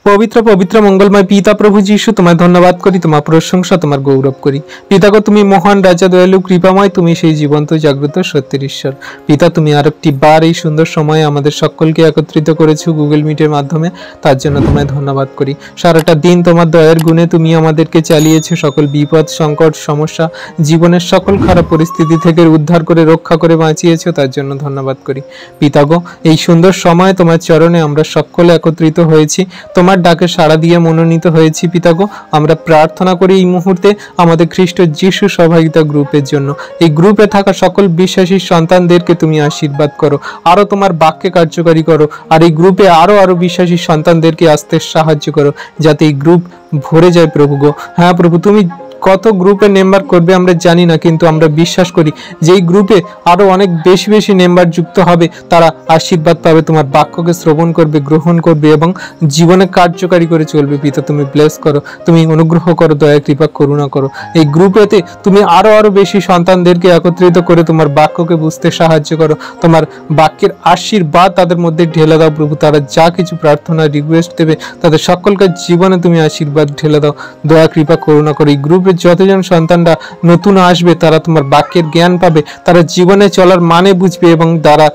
पवित्र पवित्र मंगलमय पिता प्रभु जीशु तुम्हें धन्यवाद करी तुम्हार प्रशंसा तुम्हार गौरव करी पिता को तुम महान राजा दयालु कृपामय तुम से जीवंत जाग्रत सत्येर ईश्वर पिता तुम आरेकटी बार এই সুন্দর সময়ে আমাদের সকলকে একত্রিত করেছো গুগল মিটের মাধ্যমে তার জন্য তোমায় ধন্যবাদ করি সারাটা দিন তোমার দয়ার গুণে তুমি আমাদেরকে চালিয়েছো সকল বিপদ সংকট সমস্যা জীবনের সকল খারাপ পরিস্থিতি থেকে উদ্ধার করে রক্ষা করে বাঁচিয়েছো তার জন্য ধন্যবাদ করি পিতা গো এই সুন্দর সময়ে তোমার চরণে আমরা সকলে একত্রিত হয়েছি তোমার ডাকে সাড়া দিয়ে মনোনীত হয়েছি পিতা গো আমরা প্রার্থনা করি এই মুহূর্তে আমাদের খ্রিস্ট যিশু সহভাগিতা গ্রুপের জন্য এই গ্রুপে থাকা সকল বিশ্বাসী সন্তানদেরকে তুমি আশীর্বাদ করো আরো তোমার বাক্যে কার্যকরী করো আর এই গ্রুপে আরো আরো বিশ্বাসী সন্তানদেরকে আসতে সাহায্য করো যাতে এই গ্রুপ ভরে যায় প্রভু গো হ্যাঁ প্রভু তুমি কত গ্রুপে মেম্বার করবে আমরা জানি না কিন্তু আমরা বিশ্বাস করি যে এই গ্রুপে আরো অনেক বেশি বেশি মেম্বার যুক্ত হবে তারা আশীর্বাদ পাবে তোমার বাক্যকে শ্রবণ করবে গ্রহণ করবে এবং জীবনে কার্যকরী করে চলবে পিতা তুমি ব্লেস করো তুমি অনুগ্রহ করো দয়া কৃপা করুণা করো এই গ্রুপেতে তুমি আরো আরো বেশি সন্তানদেরকে একত্রিত করে তোমার বাক্যকে বুঝতে সাহায্য করো তোমার বাক্যের আশীর্বাদ তাদের মধ্যে ঢেলে দাও প্রভু তারা যা কিছু প্রার্থনা রিকোয়েস্ট দেবে তাদের সকলকে জীবনে তুমি আশীর্বাদ ঢেলে দাও দয়া কৃপা করুণা করো এই গ্রুপে যতজন সন্তানরা নতুন আসবে তারা তোমার বাক্যের জ্ঞান পাবে তারা জীবনে চলার মানে বুঝবে এবং তারা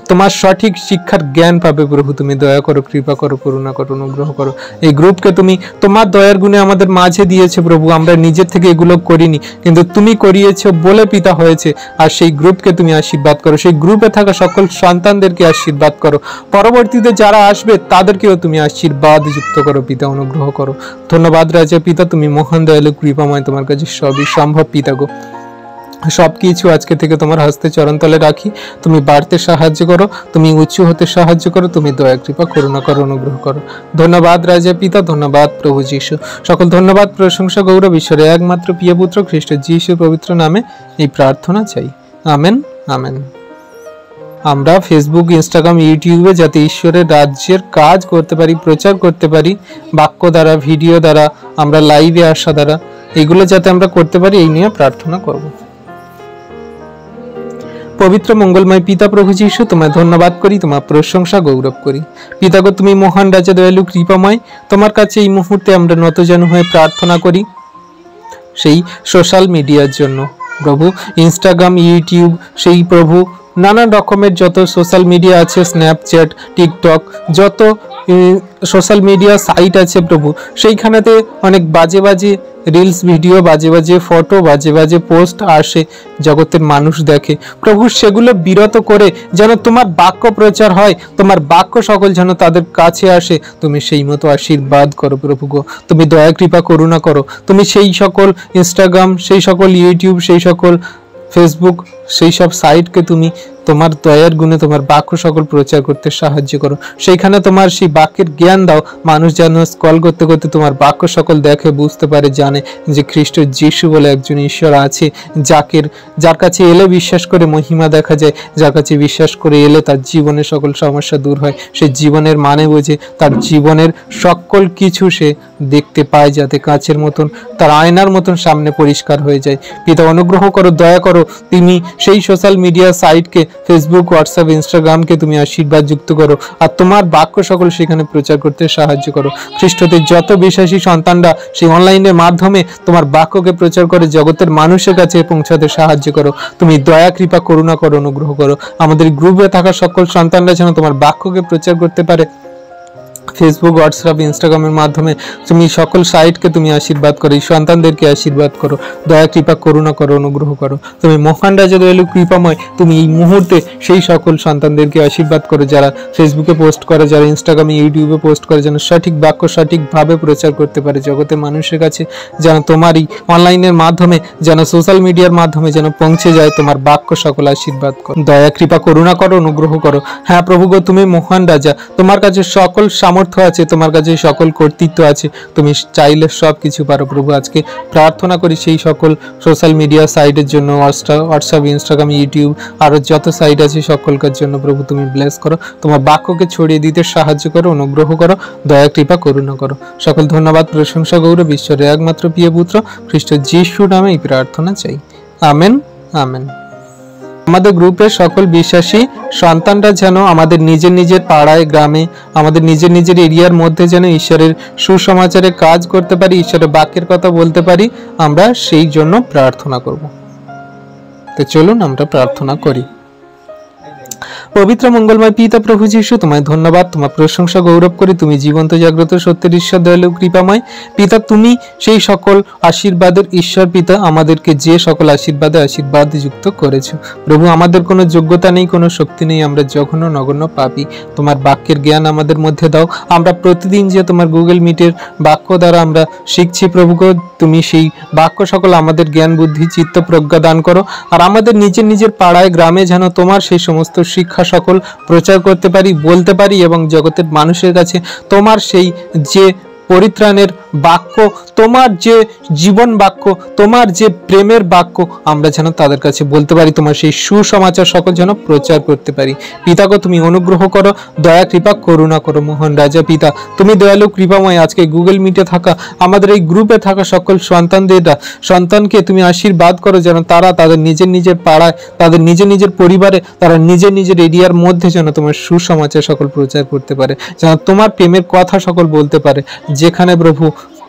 তোমার সঠিক শিক্ষার জ্ঞান পাবে প্রভু তুমি দয়া করো কৃপা করো করুণা করো অনুগ্রহ করো এই গ্রুপকে তুমি তোমার দয়ার গুণে আমাদের মাঝে দিয়েছো প্রভু আমরা নিজের থেকে এগুলো করিনি কিন্তু তুমি করিয়েছো বলে পিতা হয়েছে আর সেই গ্রুপকে তুমি আশীর্বাদ করো সেই গ্রুপে থাকা সকল সন্তানদেরকে আশীর্বাদ করো পরবর্তীতে যারা আসবে তাদেরকেও তুমি আশীর্বাদ যুক্ত করো পিতা অনুগ্রহ করো ধন্যবাদ রাজা পিতা তুমি মহান দয়ালু কৃপাময় তোমার কাছে সবই সম্ভব পিতা গো সবকিছু আজকে থেকে তোমার হস্তে চরণতলে রাখি তুমি বাড়তে সাহায্য করো তুমি উঁচু হতে সাহায্য করো তুমি দয়া কৃপা করুণা করো অনুগ্রহ করো ধন্যবাদ রাজা পিতা ধন্যবাদ প্রভু যীশু সকল ধন্যবাদ প্রশংসা গৌরব ঈশ্বরের একমাত্র প্রিয় পুত্র খ্রিস্ট যীশুর পবিত্র নামে এই প্রার্থনা চাই আমেন আমেন আমরা ফেসবুক ইনস্টাগ্রাম ইউটিউবে যাতে ঈশ্বরের রাজ্যের কাজ করতে পারি প্রচার করতে পারি বাক্য দ্বারা ভিডিও দ্বারা আমরা লাইভে আসা দ্বারা এগুলো যাতে আমরা করতে পারি এই নিয়ে প্রার্থনা করব পবিত্র মঙ্গলময় পিতা প্রভু যীশু তোমায় ধন্যবাদ করি তোমার প্রশংসা গৌরব করি পিতা গো তুমি মহান রাজা দয়ালু কৃপাময় তোমার কাছে এই মুহূর্তে আমরা নতজানু হয়ে প্রার্থনা করি সেই সোশ্যাল মিডিয়ার জন্য প্রভু ইনস্টাগ্রাম ইউটিউব সেই প্রভু নানা রকমের যত সোশ্যাল মিডিয়া আছে স্ন্যাপচ্যাট টিকটক যত সোশ্যাল মিডিয়া সাইট আছে প্রভু সেইখানেতে অনেক বাজে বাজে রিলস ভিডিও বাজে বাজে ফটো বাজে বাজে পোস্ট আসে জগতের মানুষ দেখে প্রভু সেগুলো বিরত করে যেন তোমার বাক্য প্রচার হয় তোমার বাক্য সকল যেন তাদের কাছে আসে তুমি সেই মতো আশীর্বাদ করো প্রভু গো তুমি দয়া কৃপা করুণা করো তুমি সেই সকল ইনস্টাগ্রাম সেই সকল ইউটিউব সেই সকল ফেসবুক সেই সব সাইটকে তুমি তোমার দয়ার গুণে তোমার বাক্য সকল প্রচার করতে সাহায্য করো সেইখানে তোমার সেই বাক্যের জ্ঞান দাও মানুষ যেন স্ক্রল করতে করতে তোমার বাক্য সকল দেখে বুঝতে পারে জানে যে খ্রিস্ট যীশু বলে একজন ঈশ্বর আছে যার কাছে এলে বিশ্বাস করে মহিমা দেখা যায় যার কাছে বিশ্বাস করে এলে তার জীবনের সকল সমস্যা দূর হয় সে জীবনের মানে বোঝে তার জীবনের সকল কিছু সে দেখতে পায় যাতে কাচের মতন তার আয়নার মতন সামনে পরিষ্কার হয়ে যায় পিতা অনুগ্রহ করো দয়া করো তুমি সেই সোশ্যাল মিডিয়া সাইটকে ফেসবুক হোয়াটসঅ্যাপ ইনস্টাগ্রামকে তুমি আশীর্বাদ যুক্ত করো আর তোমার বাক্য সকল সেখানে প্রচার করতে সাহায্য করো খ্রিস্টতে যত বিশ্বাসী সন্তানরা সেই অনলাইনের মাধ্যমে তোমার বাক্যকে প্রচার করে জগতের মানুষের কাছে পৌঁছাতে সাহায্য করো তুমি দয়া কৃপা করুণা করো অনুগ্রহ করো আমাদের গ্রুপে থাকা সকল সন্তানরা যেন তোমার বাক্যকে প্রচার করতে পারে ফেসবুক হোয়াটসঅ্যাপ ইনস্টাগ্রামের মাধ্যমে তুমি সকল সাইটকে তুমি আশীর্বাদ করো এই সন্তানদেরকে আশীর্বাদ করো দয়া কৃপা করুণা করো অনুগ্রহ করো তুমি মহান রাজা দয়ালু কৃপাময় তুমি এই মুহূর্তে সেই সকল সন্তানদেরকে আশীর্বাদ করো যারা ফেসবুকে পোস্ট করে যারা ইনস্টাগ্রামে ইউটিউবে পোস্ট করে যেন সঠিক বাক্য সঠিকভাবে প্রচার করতে পারে জগতের মানুষের কাছে যেন তোমার এই অনলাইনের মাধ্যমে যেন সোশ্যাল মিডিয়ার মাধ্যমে যেন পৌঁছে যায় তোমার বাক্য সকল আশীর্বাদ করো দয়া কৃপা করুণা করো অনুগ্রহ করো হ্যাঁ প্রভু গো তুমি মহান রাজা তোমার কাছে সকল সামর্থ্য আছে তোমার কাছে সকল কর্তৃত্ব আছে তুমি চাইলে সব কিছু পারো প্রভু আজকে প্রার্থনা করি সেই সকল সোশ্যাল মিডিয়া সাইটের জন্য হোয়াটসঅ্যাপ ইনস্টাগ্রাম ইউটিউব আরো যত সাইট আছে সকলকার জন্য প্রভু তুমি ব্লেস করো তোমার বাক্যকে ছড়িয়ে দিতে সাহায্য করো অনুগ্রহ করো দয়া কৃপা করুণা করো সকল ধন্যবাদ প্রশংসা গৌরব ঈশ্বরের একমাত্র প্রিয় পুত্র খ্রিস্ট যীশুর নামে এই প্রার্থনা চাই আমেন আমেন আমাদের গ্রুপের সকল বিশ্বাসী সন্তানরা যেন আমাদের নিজের নিজের পাড়ায়, গ্রামে, আমাদের নিজের নিজের এরিয়ার মধ্যে যেন ঈশ্বরের সুসমাচারে কাজ করতে পারি, ঈশ্বরের বাক্যের কথা বলতে পারি, আমরা সেই জন্য প্রার্থনা করব। তো চলুন আমরা প্রার্থনা করি। পবিত্র মঙ্গলময় পিতা প্রভু যীশু, তোমায় ধন্যবাদ, তোমার প্রশংসা গৌরব করি। তুমি জীবন্ত জাগ্রত সত্যের ঈশ্বর, দয়ালু কৃপাময় পিতা। তুমি সেই সকল আশীর্বাদের ঈশ্বর পিতা, আমাদেরকে যে সকল আশীর্বাদ যুক্ত করেছো প্রভু। আমাদের কোনো যোগ্যতা নেই, কোনো শক্তি নেই, আমরা জঘন্য নগণ্য পাপী। তোমার বাক্যের জ্ঞান আমাদের মধ্যে দাও। আমরা প্রতিদিন যে তোমার গুগল মিটের বাক্য দ্বারা আমরা শিখছি প্রভু গো, তুমি সেই বাক্য সকল আমাদের জ্ঞান বুদ্ধি চিত্ত প্রজ্ঞা দান করো। আর আমাদের নিজের নিজের পাড়ায় গ্রামে যেন তোমার সেই সমস্ত শিক্ষা সকল প্রচার করতে পারি, বলতে পারি, এবং জগতের মানুষের কাছে তোমার সেই যে পরিত্রাণের বাক্য, তোমার যে জীবন বাক্য, তোমার যে প্রেমের বাক্য, আমরা যেন তাদের কাছে বলতে পারি। তোমার সেই সুসমাচার সকল যেন প্রচার করতে পারি। পিতাকে তুমি অনুগ্রহ করো, দয়া কৃপা করুণা করো মোহন রাজা পিতা। তুমি দয়ালু কৃপাময় আজকে গুগল মিটে থাকা আমাদের এই গ্রুপে থাকা সকল সন্তানকে তুমি আশীর্বাদ করো, যেন তারা তাদের নিজের নিজের পাড়ায়, তাদের নিজের নিজের পরিবারে, তারা নিজের নিজের এরিয়ার মধ্যে যেন তোমার সুসমাচার সকল প্রচার করতে পারে, যেন তোমার প্রেমের কথা সকল বলতে পারে। যেখানে প্রভু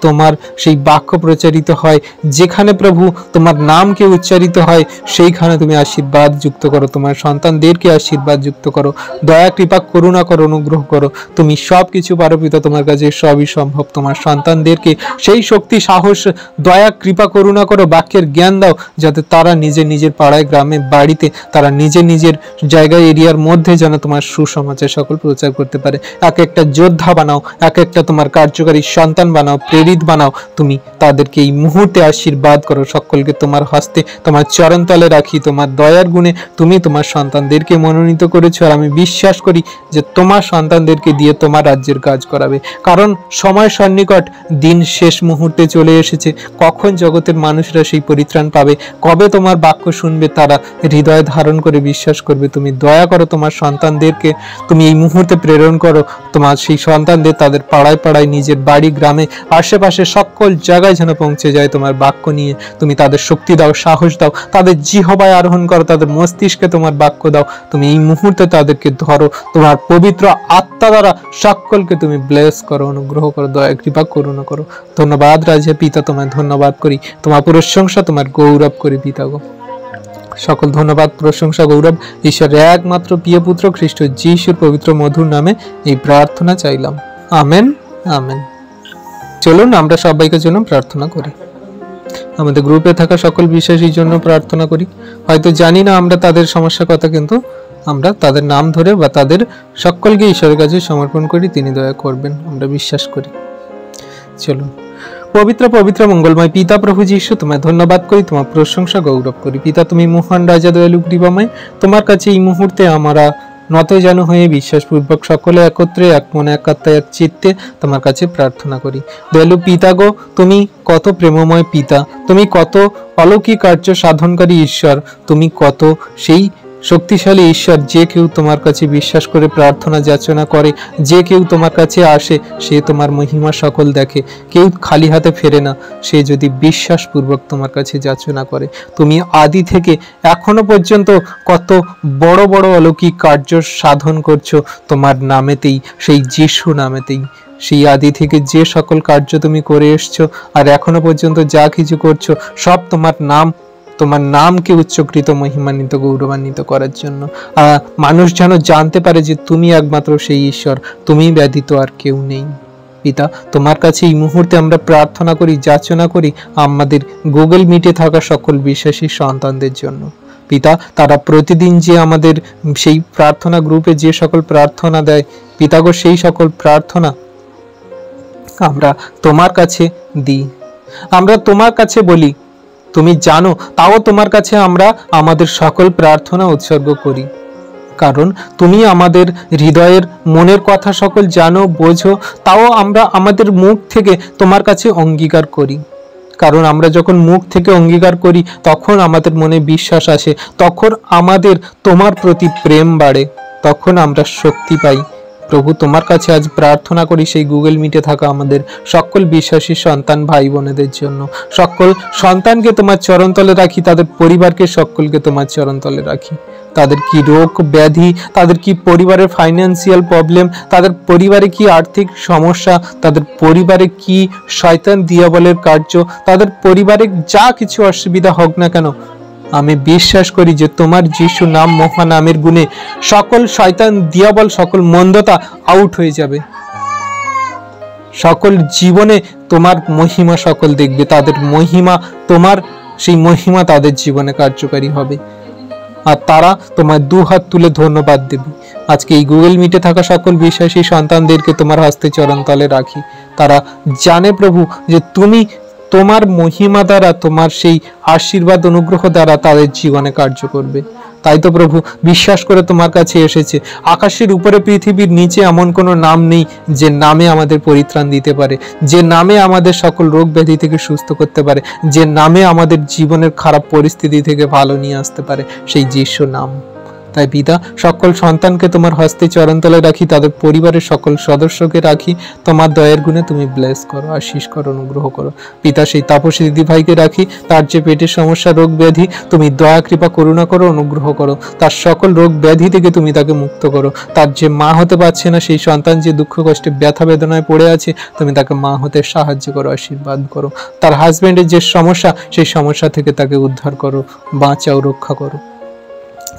তোমার সেই বাক্য প্রচারিত হয়, যেখানে প্রভু তোমার নামকে উচ্চারিত হয়, সেইখানে তুমি আশীর্বাদ যুক্ত করো, তোমার সন্তানদেরকে আশীর্বাদ যুক্ত করো, দয়া কৃপা করুণা করো, অনুগ্রহ করো। তুমি সব কিছু পারো পিতা, তোমার কাছে সবই সম্ভব। তোমার সন্তানদেরকে সেই শক্তি, সাহস, দয়া কৃপা করুণা করো, বাক্যের জ্ঞান দাও, যাতে তারা নিজের নিজের পাড়ায়, গ্রামে, বাড়িতে, তারা নিজের নিজের জায়গায়, এরিয়ার মধ্যে যেন তোমার সুসমাচার সকল প্রচার করতে পারে। এক একটা যোদ্ধা বানাও, এক একটা তোমার কার্যকারী সন্তান বানাও, প্রেরিত বানাও। তুমি তাদেরকে এই মুহূর্তে আশীর্বাদ করো। সকলকে তোমার হস্তে, তোমার চরণতলে রাখি। তোমার দয়ার গুণে তুমি তোমার সন্তানদেরকে মনোনীত করেছো, আর আমি বিশ্বাস করি যে তোমার সন্তানদেরকে দিয়ে তোমার রাজ্যের কাজ করাবে। কারণ সময় সন্নিকট, দিন শেষ মুহূর্তে চলে এসেছে। কখন জগতের মানুষরা সেই পরিত্রাণ পাবে, কবে তোমার বাক্য শুনবে, তারা হৃদয় ধারণ করে বিশ্বাস করবে। তুমি দয়া করো, তোমার সন্তানদেরকে তুমি এই মুহূর্তে প্রেরণ করো। তোমার সেই সন্তানদের তাদের পাড়ায় পাড়ায়, নিজের বাড়ি, গ্রামে, আশেপাশে সকল জায়গায় যেন পৌঁছে যায় তোমার বাক্য নিয়ে। তুমি তাদের শক্তি দাও, সাহস দাও, তাদের জিহ্বায় আরোহণ করো, তাদের মস্তিষ্কে তোমার বাক্য দাও। তুমি এই মুহূর্তে তাদেরকে ধরো, তোমার পবিত্র আত্মা দ্বারা সকলকে তুমি ব্লেস করো, অনুগ্রহ করো, দয়া কৃপা করুণা করো। ধন্যবাদ রাজা পিতা, তোমায় ধন্যবাদ করি, তোমার প্রশংসা, তোমার গৌরব করি পিতা গো। সকল ধন্যবাদ, প্রশংসা, গৌরব ঈশ্বরের একমাত্র প্রিয় পুত্র খ্রিস্ট যিশুর পবিত্র মধুর নামে এই প্রার্থনা চাইলাম। Amen, amen. চলুন আমরা সবাইকে জন্য প্রার্থনা করি। আমাদের গ্রুপে থাকা সকল বিশ্বাসীর জন্য প্রার্থনা করি। হয়তো জানি না আমরা তাদের সমস্যার কথা, কিন্তু আমরা তাদের নাম ধরে বা তাদের সকলকে ঈশ্বরের কাছে সমর্পণ করি, তিনি দয়া করবেন, আমরা বিশ্বাস করি। চলুন। পবিত্র পবিত্র মঙ্গলময় পিতা প্রভু যীশু, তোমায় ধন্যবাদ করি, তোমার প্রশংসা গৌরব করি। পিতা, তুমি মহান রাজা, দয়ালু কৃপাময়, তোমার কাছে এই মুহূর্তে আমরা নত যেন হয়ে বিশ্বাসপূর্বক সকলে একত্রে, এক মনে, এক আত্মায়, এক চিত্তে তোমার কাছে প্রার্থনা করি। দয়ালু পিতা গো, তুমি কত প্রেমময় পিতা, তুমি কত অলৌকিক কার্য সাধনকারী ঈশ্বর, তুমি কত সেই শক্তিশালী ঈশ্বর। যে কেউ তোমার কাছে বিশ্বাস করে প্রার্থনা যাচনা করে, যে কেউ তোমার কাছে আসে, সে তোমার মহিমা সকল দেখে। কেউ খালি হাতে ফেরে না, সে যদি বিশ্বাসপূর্বক তোমার কাছে যাচনা করে। তুমি আদি থেকে এখনো পর্যন্ত কত বড় বড় অলৌকিক কার্য সাধন করছো তোমার নামেতেই, সেই যিশু নামেতেই। সেই আদি থেকে যে সকল কার্য তুমি করে এসছো, আর এখনো পর্যন্ত যা কিছু করছো, সব তোমার নামকে উচ্চকৃত, মহিমান্বিত, গৌরবান্বিত করার জন্য। মানুষ যেন জানতে পারে যে তুমি একমাত্র সেই ঈশ্বর, তুমি ব্যতীত আর কেউ নেই। পিতা, তোমার কাছে এই মুহূর্তে আমরা প্রার্থনা করি, যাচনা করি আমাদের গুগল মিটে থাকা সকল বিশ্বাসী সন্তানদের জন্য। পিতা, তারা প্রতিদিন যে আমাদের সেই প্রার্থনা গ্রুপে যে সকল প্রার্থনা দেয়, পিতাগো, সেই সকল প্রার্থনা আমরা তোমার কাছে দিই, আমরা তোমার কাছে বলি। তুমি জানো, তাও তোমার কাছে আমরা আমাদের সকল প্রার্থনা উৎসর্গ করি। কারণ তুমি আমাদের হৃদয়ের মনের কথা সকল জানো, বোঝো, তাও আমরা আমাদের মুখ থেকে তোমার কাছে অঙ্গীকার করি। কারণ আমরা যখন মুখ থেকে অঙ্গীকার করি, তখন আমাদের মনে বিশ্বাস আসে, তখন আমাদের তোমার প্রতি প্রেম বাড়ে, তখন আমরা শক্তি পাই। প্রভু তোমার কাছে আজ প্রার্থনা করি সেই গুগল মিটে থাকা আমাদের সকল বিশ্বাসী সন্তান ভাই বোনেদের জন্য। সকল সন্তানকে তোমার চরণতলে রাখি, তাদের পরিবারকে সকলকে তোমার চরণতলে রাখি। তাদের কি রোগ ব্যাধি, তাদের কি পরিবারের ফাইন্যান্সিয়াল প্রবলেম, তাদের পরিবারে কি আর্থিক সমস্যা, তাদের পরিবারে কি শয়তান দিয়াবলের কার্য, তাদের পরিবারে যা কিছু অসুবিধা হোক না কেন, আমি বিশ্বাস করি যে তোমার যিশু নাম মহা নামের গুণে সকল শয়তান দিয়াবল সকল মন্দতা আউট হয়ে যাবে। সকল জীবনে তোমার মহিমা সকল দেখবে, তাদের মহিমা তোমার সেই মহিমা তাদের জীবনে কার্যকারী হবে, আর তারা তোমার দু হাত তুলে ধন্যবাদ দেবে। আজকে এই গুগল মিটে থাকা সকল বিশ্বাসী সন্তানদেরকে তোমার হস্তে চরণতলে রাখি। তারা জানে প্রভু যে তুমি তোমার মহিমা দ্বারা, তোমার সেই আশীর্বাদ অনুগ্রহ দ্বারা তাদের জীবনে কার্য করবে। তাই তো প্রভু বিশ্বাস করে তোমার কাছে এসেছে। আকাশের উপরে পৃথিবীর নিচে এমন কোনো নাম নেই যে নামে আমাদের পরিত্রাণ দিতে পারে, যে নামে আমাদের সকল রোগ ব্যাধি থেকে সুস্থ করতে পারে, যে নামে আমাদের জীবনের খারাপ পরিস্থিতি থেকে ভালো নিয়ে আসতে পারে, সেই যিশু নাম। তাই পিতা সকল সন্তানকে তোমার হস্তে চরণতলে রাখি, তাদের পরিবারের সকল সদস্যকে রাখি। তোমার দয়ের গুণে তুমি ব্লেস করো, আশীষ করো, অনুগ্রহ করো। পিতা সেই তাপসী দিদি ভাইকে রাখি, তার যে পেটের সমস্যা রোগ ব্যাধি, তুমি দয়া কৃপা করুণা করো, অনুগ্রহ করো। তার সকল রোগ ব্যাধি থেকে তুমি তাকে মুক্ত করো। তার যে মা হতে পারছে না, সেই সন্তান যে দুঃখ কষ্টে ব্যথা বেদনায় পড়ে আছে, তুমি তাকে মা হতে সাহায্য করো, আশীর্বাদ করো। তার হাজবেন্ডের যে সমস্যা, সেই সমস্যা থেকে তাকে উদ্ধার করো, বাঁচাও, রক্ষা করো।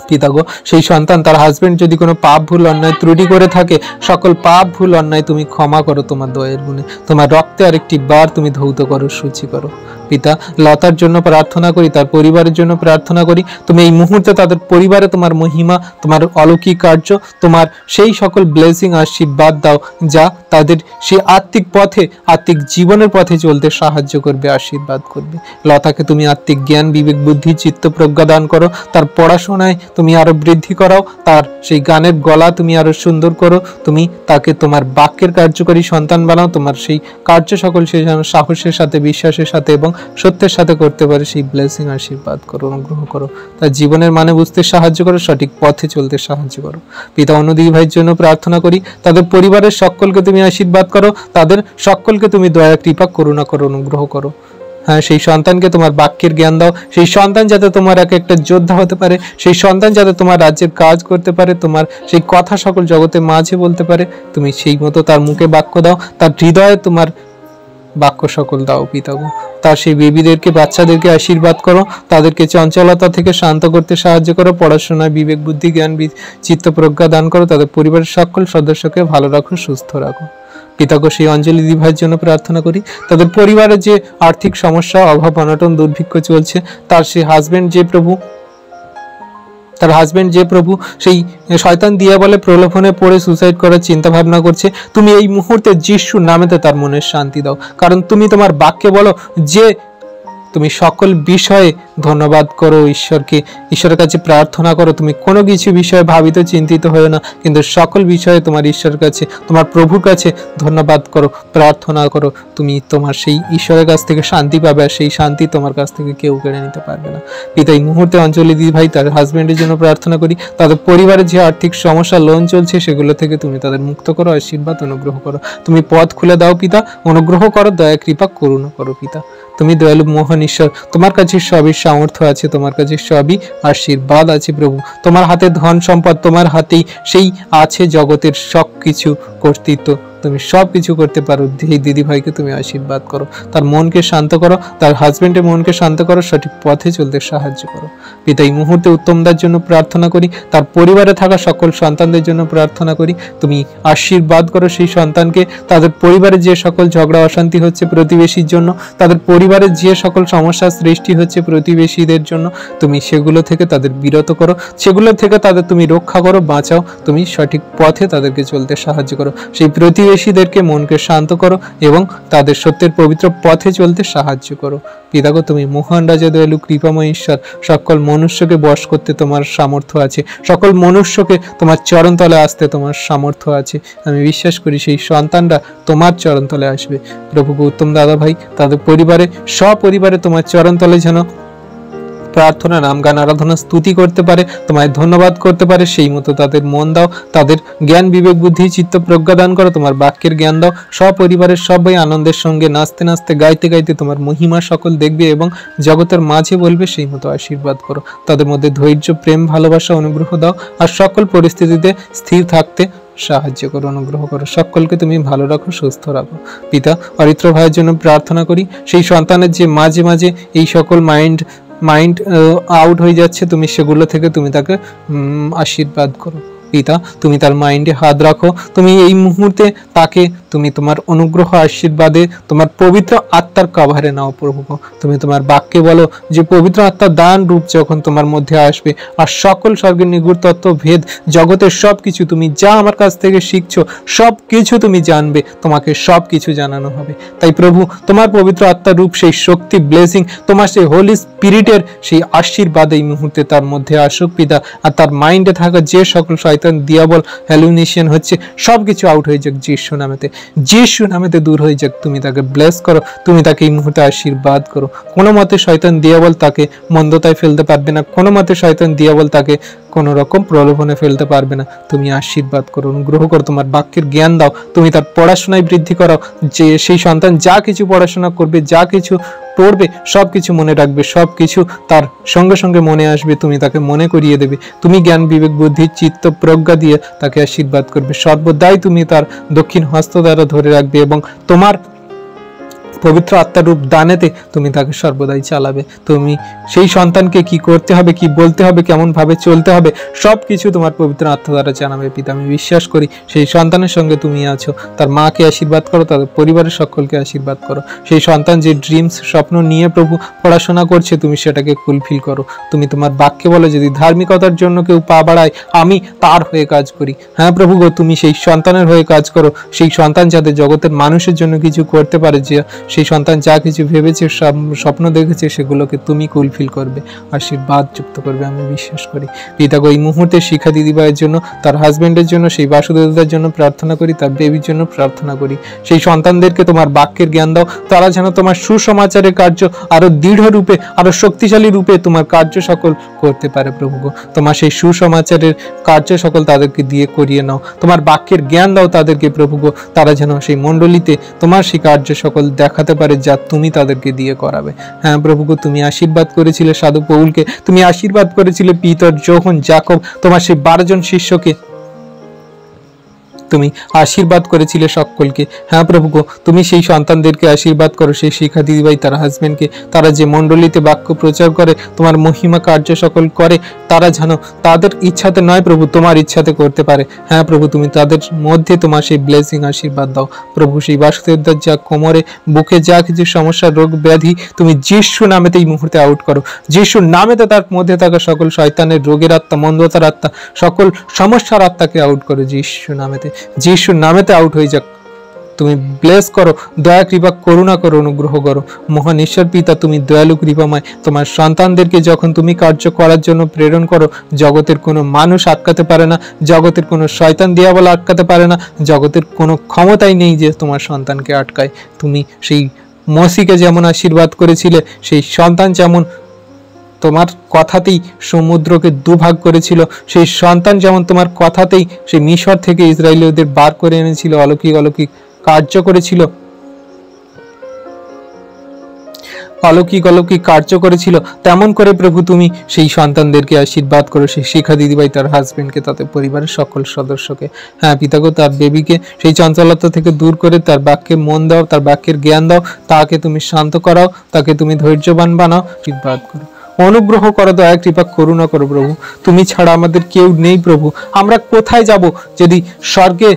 পিতাগো সেই সন্তান, তার হাজবেন্ড যদি কোনো পাপ ভুল অন্যায় ত্রুটি করে থাকে, সকল পাপ ভুল অন্যায় তুমি ক্ষমা করো তোমার দয়ের গুণে। তোমার রক্তে আরেকটি বার তুমি ধৌত করো, শুচি করো। পিতা লতার জন্য প্রার্থনা করি, তার পরিবারের জন্য প্রার্থনা করি। তুমি এই মুহূর্তে তাদের পরিবারে তোমার মহিমা, তোমার অলৌকিক কার্য, তোমার সেই সকল ব্লেসিং আশীর্বাদ দাও যা তাদের সেই আত্মিক পথে, আত্মিক জীবনের পথে চলতে সাহায্য করবে, আশীর্বাদ করবে। লতাকে তুমি আত্মিক জ্ঞান, বিবেক, বুদ্ধি, চিত্ত, প্রজ্ঞা দান করো। তার পড়াশোনায় তুমি আরো বৃদ্ধি করাও, তার সেই গানের গলা তুমি আরো সুন্দর করো। তুমি তাকে তোমার বাক্যের কার্যকরী সন্তান বানাও। তোমার সেই কার্য সকল সে যেন সাহসের সাথে, বিশ্বাসের সাথে এবং সত্যের সাথে করতে পারে, সেই ব্লেসিং আশীর্বাদ করো, অনুগ্রহ করো। তার জীবনের মানে বুঝতে সাহায্য করো, সঠিক পথে চলতে সাহায্য করো। পিতা অন্যদিকে ভাইয়ের জন্য প্রার্থনা করি, তাদের পরিবারের সকলকে তুমি আশীর্বাদ করো, তাদের সকলকে তুমি দয়া কৃপা করুণা করো, অনুগ্রহ করো। হ্যাঁ, সেই সন্তানকে তোমার বাক্যের জ্ঞান দাও, সেই সন্তান যাতে তোমার এক একটা যোদ্ধা হতে পারে, সেই সন্তান যাতে তোমার রাজ্যের কাজ করতে পারে, তোমার সেই কথা সকল জগতের মাঝে বলতে পারে। তুমি সেই মতো তার মুখে বাক্য দাও, তার হৃদয়ে তোমার বাক্য সকল দাও পিতাগো। তার সেই বেবিদেরকে, বাচ্চাদেরকে আশীর্বাদ করো, তাদেরকে চঞ্চলতা থেকে শান্ত করতে সাহায্য করো। পড়াশোনায় বিবেক, বুদ্ধি, জ্ঞান, চিত্ত, প্রজ্ঞা দান করো। তাদের পরিবারের সকল সদস্যকে ভালো রাখো, সুস্থ রাখো। পিতাগো সেই অঞ্জলি দিদি ভাইয়ের জন্য প্রার্থনা করি, তাদের পরিবারে যে আর্থিক সমস্যা, অভাব, অনটন, দুর্ভিক্ষ চলছে, তার সেই হাজবেন্ড যে প্রভু সেই শয়তান দিয়া বলে প্রলোভনে পড়ে সুসাইড করার চিন্তা ভাবনা করছে, তুমি এই মুহূর্তে যিশুর নামেতে তার মনের শান্তি দাও। কারণ তুমি তোমার বাক্যে বলো যে তুমি সকল বিষয়ে ধন্যবাদ করো, ঈশ্বরের কাছে প্রার্থনা করো। তুমি কোনো কিছু বিষয়ে ভাবিত চিন্তিত হয়ে না, কিন্তু সকল বিষয়ে তোমার ঈশ্বরের কাছে, তোমার প্রভুর কাছে ধন্যবাদ করো, প্রার্থনা করো। তুমি তোমার সেই ঈশ্বরের কাছ থেকে শান্তি পাবে, আর সেই শান্তি তোমার কাছ থেকে কেউ কেড়ে নিতে পারবে না। পিতা এই মুহূর্তে অঞ্জলি দিদি ভাই তার হাজবেন্ডের জন্য প্রার্থনা করি, তাদের পরিবারের যে আর্থিক সমস্যা, লোন চলছে, সেগুলো থেকে তুমি তাদের মুক্ত করো, আশীর্বাদ, অনুগ্রহ করো। তুমি পথ খুলে দাও পিতা, অনুগ্রহ করো, দয়া কৃপা করুণা করো পিতা। তুমি দয়ালু মহান ঈশ্বর, তোমার কাছে সবই সামর্থ্য আছে, তোমার কাছে সবই আশীর্বাদ আছে প্রভু। তোমার হাতে ধন সম্পদ, তোমার হাতেই সেই আছে জগতের সব কিছু কর্তৃত্ব। তুমি সব কিছু করতে পারো। এই দিদি ভাইকে তুমি আশীর্বাদ করো, তার মনকে শান্ত করো, তার হাজবেন্ডের মনকে শান্ত করো, সঠিক পথে চলতে সাহায্য করো পিতা। এই মুহূর্তে উত্তমদার জন্য প্রার্থনা করি, তার পরিবারে থাকা সকল সন্তানদের জন্য প্রার্থনা করি। তুমি আশীর্বাদ করো সেই সন্তানকে, তাদের পরিবারে যে সকল ঝগড়া অশান্তি হচ্ছে প্রতিবেশীর জন্য, তাদের পরিবারে যে সকল সমস্যার সৃষ্টি হচ্ছে প্রতিবেশীদের জন্য, তুমি সেগুলো থেকে তাদের বিরত করো, সেগুলো থেকে তাদের তুমি রক্ষা করো, বাঁচাও। তুমি সঠিক পথে তাদেরকে চলতে সাহায্য করো। সেই প্রতিবেশীদেরকে মনকে শান্ত করো এবং তাদের সত্যের পবিত্র পথে চলতে সাহায্য করো পিতাগো। তুমি মহান রাজা, দয়ালু, কৃপাময় ঈশ্বর। সকল মনুষ্যকে বশ করতে তোমার সামর্থ্য আছে, সকল মনুষ্যকে তোমার চরণতলে আসতে তোমার সামর্থ্য আছে। আমি বিশ্বাস করি সেই সন্তানরা তোমার চরণতলে আসবে। প্রভু উত্তম দাদা ভাই তাদের পরিবারে, সপরিবারে তোমার চরণতলে যেন প্রার্থনা, নাম, গান, আরাধনা, স্তুতি করতে পারে, তোমায় ধন্যবাদ করতে পারে, সেই মতো তাদের মন দাও, তাদের জ্ঞান, বিবেক, বুদ্ধি, চিত্ত, প্রজ্ঞা দান করো, তোমার বাক্যের জ্ঞান দাও। সপরিবারের সবাই আনন্দের সঙ্গে নাচতে নাচতে, গাইতে গাইতে তোমার মহিমা সকল দেখবে এবং জগতের মাঝে বলবে, সেই মতো আশীর্বাদ করো। তাদের মধ্যে ধৈর্য, প্রেম, ভালোবাসা, অনুগ্রহ দাও, আর সকল পরিস্থিতিতে স্থির থাকতে সাহায্য করো, অনুগ্রহ করো। সকলকে তুমি ভালো রাখো, সুস্থ রাখো। পিতা, অরিত্র ভাইয়ের জন্য প্রার্থনা করি, সেই সন্তানের যে মাঝে মাঝে এই সকল মাইন্ড আউট হয়ে যাচ্ছে, তুমি সেগুলো থেকে তুমি তাকে আশীর্বাদ করো। পিতা, তুমি তার মাইন্ডে হাত রাখো, তুমি এই মুহূর্তে তাকে তুমি তোমার অনুগ্রহ আশীর্বাদে তোমার পবিত্র আত্মার কভারে নাও প্রভু। তুমি তোমার বাক্যে বলো যে পবিত্র আত্মার দান রূপ যখন তোমার মধ্যে আসবে, আর সকল স্বর্গের নিগুড় তত্ত্ব, ভেদ, জগতের সব কিছু তুমি যা আমার কাছ থেকে শিখছো সব কিছু তুমি জানবে, তোমাকে সব কিছু জানানো হবে। তাই প্রভু, তোমার পবিত্র আত্মার রূপ, সেই শক্তি, ব্লেসিং, তোমার সেই হোলি স্পিরিটের সেই আশীর্বাদ এই মুহূর্তে তার মধ্যে আসুক পিতা। আর তার মাইন্ডে থাকা যে সকল শয়তান, দিয়াবল, হ্যালুমিনেশন হচ্ছে, সবকিছু আউট হয়ে যাক যিশু নামেতে, যিশু নামেতে দূর হয়ে যাক। তুমি তাকে ব্লেস করো, তুমি তাকে এই মুহূর্তে আশীর্বাদ করো। কোনো মতে শয়তান, দিয়াবল তাকে মন্দতায় ফেলতে পারবে না, কোনো মতে শয়তান, দিয়াবল তাকে কোনো রকম প্রলোভনে ফেলতে পারবে না। তুমি আশীর্বাদ করো, অনুগ্রহ করো, তোমার বাক্যের জ্ঞান দাও, তুমি তার পড়াশোনায় বৃদ্ধি করাও, যে সেই সন্তান যা কিছু পড়াশোনা করবে, যা কিছু পড়বে, সব কিছু মনে রাখবে, সব কিছু তার সঙ্গে সঙ্গে মনে আসবে, তুমি তাকে মনে করিয়ে দেবে। তুমি জ্ঞান, বিবেক, বুদ্ধি, চিত্ত, প্রজ্ঞা দিয়ে তাকে আশীর্বাদ করবে। সর্বদাই তুমি তার দক্ষিণ হস্ত দ্বারা ধরে রাখবে এবং তোমার পবিত্র আত্মার রূপ দানেতে তুমি তাকে সর্বদাই চালাবে। তুমি সেই সন্তানকে কি করতে হবে, কি বলতে হবে, কেমন ভাবে চলতে হবে, সব কিছু তোমার পবিত্র আত্মা দ্বারা জানাবে পিতা। আমি বিশ্বাস করি সেই সন্তানের সঙ্গে তুমি আছো। তার মাকে আশীর্বাদ করো, তাদের পরিবারের সকলকে আশীর্বাদ করো। সেই সন্তান যে ড্রিমস, স্বপ্ন নিয়ে প্রভু পড়াশোনা করছে, তুমি সেটাকে ফুলফিল করো। তুমি তোমার বাক্যে বলো, যদি ধার্মিকতার জন্য কেউ পা বাড়ায়, আমি তার হয়ে কাজ করি। হ্যাঁ প্রভু গো, তুমি সেই সন্তানের হয়ে কাজ করো। সেই সন্তান যাতে জগতের মানুষের জন্য কিছু করতে পারে, যে সেই সন্তান যা কিছু ভেবেছে, স্বপ্ন দেখেছে, সেগুলোকে তুমি ফুলফিল করবে, আশীর্বাদ যুক্ত করবে, আমি বিশ্বাস করি পিতা গো। এই মুহূর্তে শিখা দিদিভাইয়ের জন্য, তার হাজবেন্ডের জন্য, সেই বাসুদেবদার জন্য প্রার্থনা করি, তার বেবির জন্য প্রার্থনা করি। সেই সন্তানদেরকে তোমার বাক্যের জ্ঞান দাও, তারা যেন তোমার সুসমাচারের কার্য আরো দৃঢ় রূপে, আরো শক্তিশালী রূপে তোমার কার্য সকল করতে পারে প্রভু গো। তোমার সেই সুসমাচারের কার্য সকল তাদেরকে দিয়ে করিয়ে নাও, তোমার বাক্যের জ্ঞান দাও তাদেরকে প্রভু গো। তারা যেন সেই মণ্ডলীতে তোমার সেই কার্য সকল দেখাতে পারে, যা তুমি তাদেরকে দিয়ে করাবে। হ্যাঁ প্রভু গো, তুমি আশীর্বাদ করেছিলে সাধু পৌলকে, তুমি আশীর্বাদ করেছিলে পিতর, যোহন, যাকব, তোমার সেই 12 জন শিষ্যকে তুমি আশীর্বাদ করেছিলে সকলকে। হ্যাঁ প্রভু গো, তুমি সেই সন্তানদেরকে আশীর্বাদ করো, সেই শিখা দিদিভাই, তার হাজবেন্ডকে, তারা যে মণ্ডলীতে বাক্য প্রচার করে, তোমার মহিমা কার্য সকল করে, তারা যেন তাদের ইচ্ছাতে নয় প্রভু, তোমার ইচ্ছাতে করতে পারে। হ্যাঁ প্রভু, তুমি তাদের মধ্যে তোমার সেই ব্লেসিং আশীর্বাদ দাও প্রভু। সেই বাসুদেবদার যা কোমরে, বুকে যা কিছু সমস্যা, রোগ ব্যাধি, তুমি যিশু নামেতে এই মুহূর্তে আউট করো। যিশুর নামেতে তার মধ্যে থাকা সকল শয়তানের, রোগের আত্মা, মন্দতার আত্মা, সকল সমস্যার আত্মাকে আউট করো যিশু নামেতে, যিশুর নামেতে আউট হয়ে যাক। তুমি ব্লেস করো, দয়া, কৃপা, করুণা করো, অনুগ্রহ করো। মহান ঈশ্বর পিতা, তুমি দয়ালু, কৃপাময়। তোমার সন্তানদেরকে যখন তুমি কার্য করার জন্য প্রেরণ করো, জগতের কোনো মানুষ আটকাতে পারে না, জগতের কোনো শয়তান দিয়াবল আটকাতে পারে না, জগতের কোনো ক্ষমতাই নেই যে তোমার সন্তানকে আটকায়। তুমি সেই মসিকে যেমন আশীর্বাদ করেছিলে, সেই সন্তান যেমন তোমার কথাতেই সমুদ্রকে দুভাগ করেছিল, সেই সন্তান যেমন তোমার কথাতেই সেই মিশর থেকে ইসরায়েলীয়দের বার করে এনেছিল, অলৌকিক অলৌকিক কার্য করেছিল, অলৌকিক অলৌকিক কার্য করেছিল, তেমন করে প্রভু তুমি সেই সন্তানদেরকে আশীর্বাদ করো। সেই শিখা দিদিভাই, তার হাজবেন্ডকে, তাদের পরিবারের সকল সদস্যকে। হ্যাঁ পিতাগো, তার বেবিকে সেই চঞ্চলতা থেকে দূর করে তার বাক্যে মন দাও, তার বাক্যের জ্ঞান দাও, তাকে তুমি শান্ত করাও, তাকে তুমি ধৈর্যবান বানাও, আশীর্বাদ করো, অনুগ্রহ করো, দয়া, কৃপা, করুণা করো প্রভু। তুমি ছাড়া আমাদের কেউ নেই প্রভু। আমরা কোথায় যাব? যদি স্বর্গে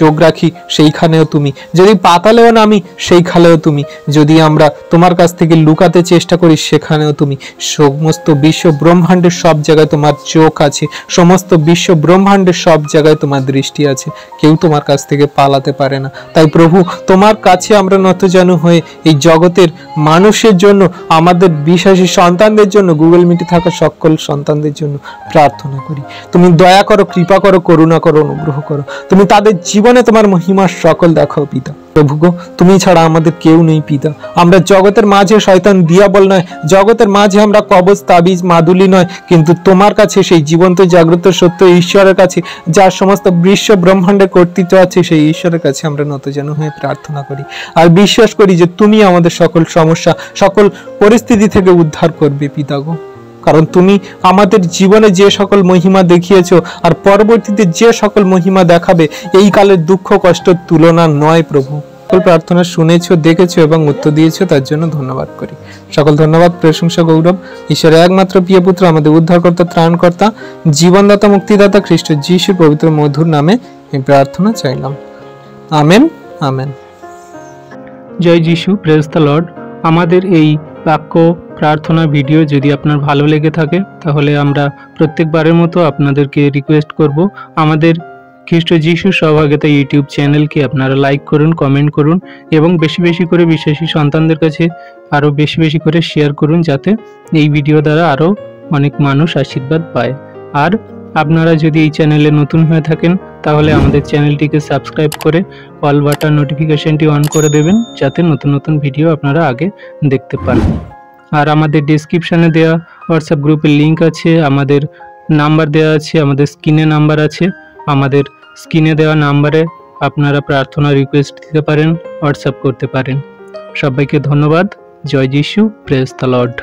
চোখ রাখি, সেইখানেও তুমি, যদি পাতালেও নামি, সেইখানেও তুমি, যদি আমরা তোমার কাছ থেকে লুকাতে চেষ্টা করি, সেখানেও তুমি। সমস্ত বিশ্ব ব্রহ্মাণ্ডের সব জায়গায় তোমার চোখ আছে, সমস্ত বিশ্ব ব্রহ্মাণ্ডের সব জায়গায় তোমার দৃষ্টি আছে, কেউ তোমার কাছ থেকে পালাতে পারে না। তাই প্রভু, তোমার কাছে আমরা নতজানু হয়ে এই জগতের মানুষের জন্য, আমাদের বিশ্বাসী সন্তানদের জন্য, গুগল মিটে থাকা সকল সন্তানদের জন্য প্রার্থনা করি। তুমি দয়া করো, কৃপা করো, করুণা করো, অনুগ্রহ করো। তুমি তাদের জীবন জীবনে তোমার মহিমা সকল দেখাও পিতা। প্রভু গো, তুমি ছাড়া আমাদের কেউ নেই পিতা। আমরা জগতের মাঝে শয়তান দিয়াবল নয়, জগতের মাঝে আমরা কবচ তাবিজ মাদুলি নয়, কিন্তু তোমার কাছে সেই জীবন্ত জাগ্রত সত্য ঈশ্বরের কাছে, যার সমস্ত বিশ্ব ব্রহ্মাণ্ডের কর্তৃত্ব আছে, সেই ঈশ্বরের কাছে আমরা নতজানু হয়ে প্রার্থনা করি আর বিশ্বাস করি যে তুমি আমাদের সকল সমস্যা, সকল পরিস্থিতি থেকে উদ্ধার করবে পিতা গো। কারণ তুমি আমাদের জীবনে যে সকল মহিমা দেখিয়েছো আর পরবর্তীতে যে সকল মহিমা দেখাবে, এই কালের দুঃখ কষ্টের তুলনা নয় প্রভু। সকল প্রার্থনা শুনেছো, দেখেছো এবং উত্তর দিয়েছো, তার জন্য ধন্যবাদ করি। সকল ধন্যবাদ, প্রশংসা, গৌরব ঈশ্বরের একমাত্র প্রিয় পুত্র, আমাদের উদ্ধারকর্তা, ত্রাণকর্তা, জীবনদাতা, মুক্তিদাতা খ্রিস্ট যিশুর পবিত্র মধুর নামে এই প্রার্থনা চাইলাম। Amen, amen. জয় যিশু, প্রেজ দ্য লর্ড। আমাদের এই বাক্য প্রার্থনা ভিডিও যদি আপনার ভালো লেগে থাকে, তাহলে আমরা প্রত্যেকবারের মতো আপনাদেরকে রিকোয়েস্ট করব, আমাদের খ্রিস্ট যিশু সহভাগিতা ইউটিউব চ্যানেলকে আপনারা লাইক করুন, কমেন্ট করুন এবং বেশি বেশি করে বিশ্বাসী সন্তানদের কাছে আরও বেশি বেশি করে শেয়ার করুন, যাতে এই ভিডিও দ্বারা আরও অনেক মানুষ আশীর্বাদ পায়। আর আপনারা যদি এই চ্যানেলে নতুন হয়ে থাকেন, তাহলে আমাদের চ্যানেলটিকে সাবস্ক্রাইব করে অল বাটন নোটিফিকেশনটি অন করে দেবেন, যাতে নতুন নতুন ভিডিও আপনারা আগে দেখতে পান। আর আমাদের ডেসক্রিপশানে দেওয়া হোয়াটসঅ্যাপ গ্রুপের লিঙ্ক আছে, আমাদের নাম্বার দেওয়া আছে, আমাদের স্ক্রিনে নাম্বার আছে, আমাদের স্ক্রিনে দেওয়া নাম্বারে আপনারা প্রার্থনা রিকোয়েস্ট দিতে পারেন, হোয়াটসঅ্যাপ করতে পারেন। সবাইকে ধন্যবাদ। জয় যিশু, প্রেজ দ্য লর্ড।